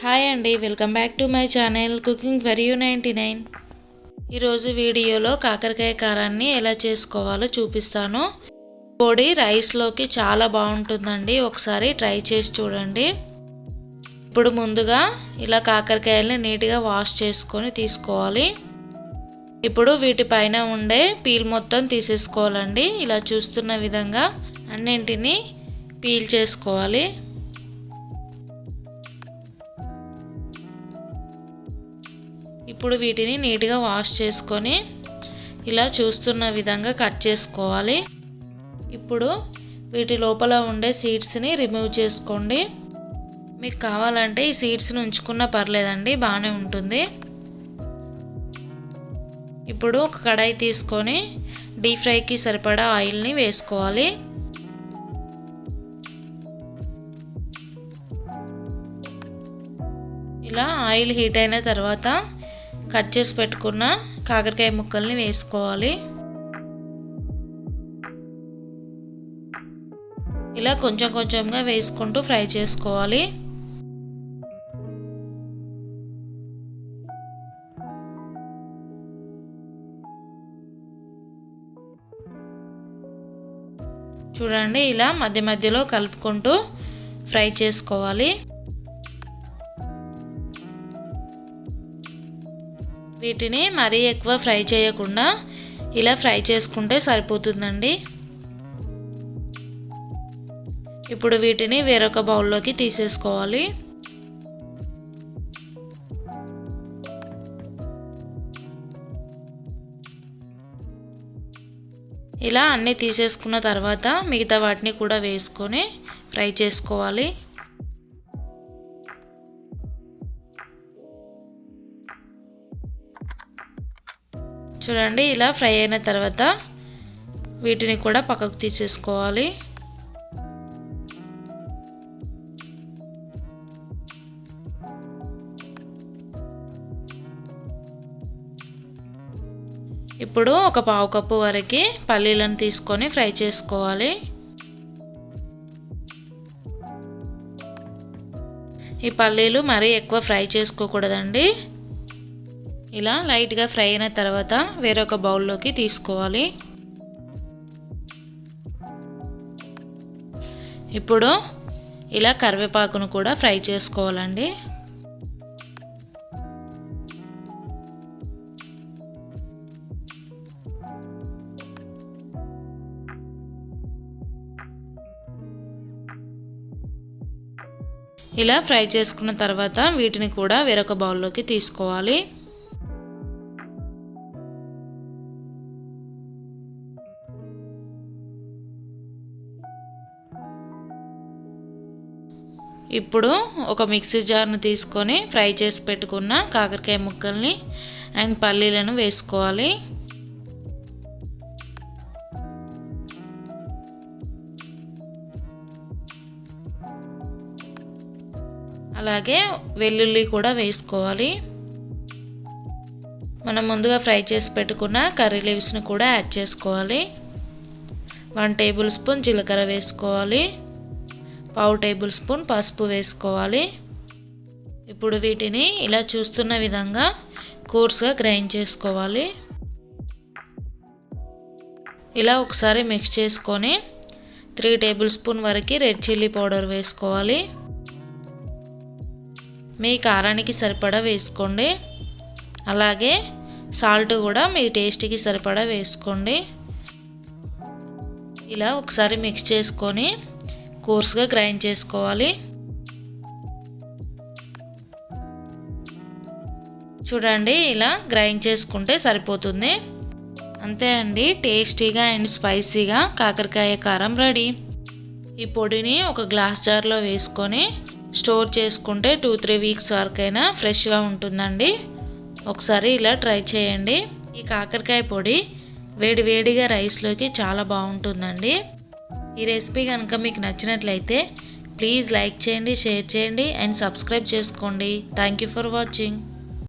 Hi అండి, welcome back to my channel cooking for you 99. ఈరోజు వీడియోలో కాకరకాయ కారాన్ని ఎలా చేసుకోవాలో చూపిస్తాను. పొడి రైస్లోకి చాలా బాగుంటుందండి, ఒకసారి ట్రై చేసి చూడండి. ఇప్పుడు ముందుగా ఇలా కాకరకాయల్ని నీట్గా వాష్ చేసుకొని తీసుకోవాలి. ఇప్పుడు వీటిపైన ఉండే పీల్ మొత్తం తీసేసుకోవాలండి. ఇలా చూస్తున్న విధంగా అన్నింటినీ పీల్ చేసుకోవాలి. ఇప్పుడు వీటిని నీట్గా వాష్ చేసుకొని ఇలా చూస్తున్న విధంగా కట్ చేసుకోవాలి. ఇప్పుడు వీటి లోపల ఉండే సీడ్స్ని రిమూవ్ చేసుకోండి. మీకు కావాలంటే ఈ సీడ్స్ని ఉంచుకున్నా పర్లేదండి, బాగానే ఉంటుంది. ఇప్పుడు ఒక కడాయి తీసుకొని డీప్ ఫ్రైకి సరిపడా ఆయిల్ని వేసుకోవాలి. ఇలా ఆయిల్ హీట్ అయిన తర్వాత కట్ చేసి పెట్టుకున్న కాకరకాయ ముక్కల్ని వేసుకోవాలి. ఇలా కొంచెం కొంచెంగా వేసుకుంటూ ఫ్రై చేసుకోవాలి. చూడండి, ఇలా మధ్య మధ్యలో కలుపుకుంటూ ఫ్రై చేసుకోవాలి. వీటిని మరీ ఎక్కువ ఫ్రై చేయకుండా ఇలా ఫ్రై చేసుకుంటే సరిపోతుందండి. ఇప్పుడు వీటిని వేరొక బౌల్లోకి తీసేసుకోవాలి. ఇలా అన్నీ తీసేసుకున్న తర్వాత మిగతా వాటిని కూడా వేసుకొని ఫ్రై చేసుకోవాలి. చూడండి, ఇలా ఫ్రై అయిన తర్వాత వీటిని కూడా పక్కకు తీసేసుకోవాలి. ఇప్పుడు ఒక పావు కప్పు వరకు పల్లీలను తీసుకొని ఫ్రై చేసుకోవాలి. ఈ పల్లీలు మరీ ఎక్కువ ఫ్రై చేసుకోకూడదండి. ఇలా లైట్గా ఫ్రై అయిన తర్వాత వేరొక బౌల్లోకి తీసుకోవాలి. ఇప్పుడు ఇలా కరివేపాకును కూడా ఫ్రై చేసుకోవాలండి. ఇలా ఫ్రై చేసుకున్న తర్వాత వీటిని కూడా వేరొక బౌల్లోకి తీసుకోవాలి. ఇప్పుడు ఒక మిక్సీ జార్ను తీసుకొని ఫ్రై చేసి పెట్టుకున్న కాకరకాయ ముక్కల్ని అండ్ పల్లీలను వేసుకోవాలి. అలాగే వెల్లుల్లి కూడా వేసుకోవాలి. మనం ముందుగా ఫ్రై చేసి పెట్టుకున్న కర్రీ లీవ్స్ని కూడా యాడ్ చేసుకోవాలి. 1 టేబుల్ స్పూన్ జీలకర్ర వేసుకోవాలి. పావు టేబుల్ స్పూన్ పసుపు వేసుకోవాలి. ఇప్పుడు వీటిని ఇలా చూస్తున్న విధంగా కోర్స్గా గ్రైండ్ చేసుకోవాలి. ఇలా ఒకసారి మిక్స్ చేసుకొని 3 టేబుల్ స్పూన్ వరకు రెడ్ చిల్లీ పౌడర్ వేసుకోవాలి. మీ కారానికి సరిపడా వేసుకోండి. అలాగే సాల్ట్ కూడా మీ టేస్ట్కి సరిపడా వేసుకోండి. ఇలా ఒకసారి మిక్స్ చేసుకొని కోర్స్గా గ్రైండ్ చేసుకోవాలి. చూడండి, ఇలా గ్రైండ్ చేసుకుంటే సరిపోతుంది. అంతే అండి, టేస్టీగా అండ్ స్పైసీగా కాకరకాయ కారం రెడీ. ఈ పొడిని ఒక గ్లాస్ జార్లో వేసుకొని స్టోర్ చేసుకుంటే 2-3 వీక్స్ వరకైనా ఫ్రెష్గా ఉంటుందండి. ఒకసారి ఇలా ట్రై చేయండి. ఈ కాకరకాయ పొడి వేడివేడిగా రైస్లోకి చాలా బాగుంటుందండి. ఈ రెసిపీ కనుక మీకు నచ్చినట్లయితే ప్లీజ్ లైక్ చేయండి, షేర్ చేయండి అండ్ సబ్స్క్రైబ్ చేసుకోండి. Thank you for watching.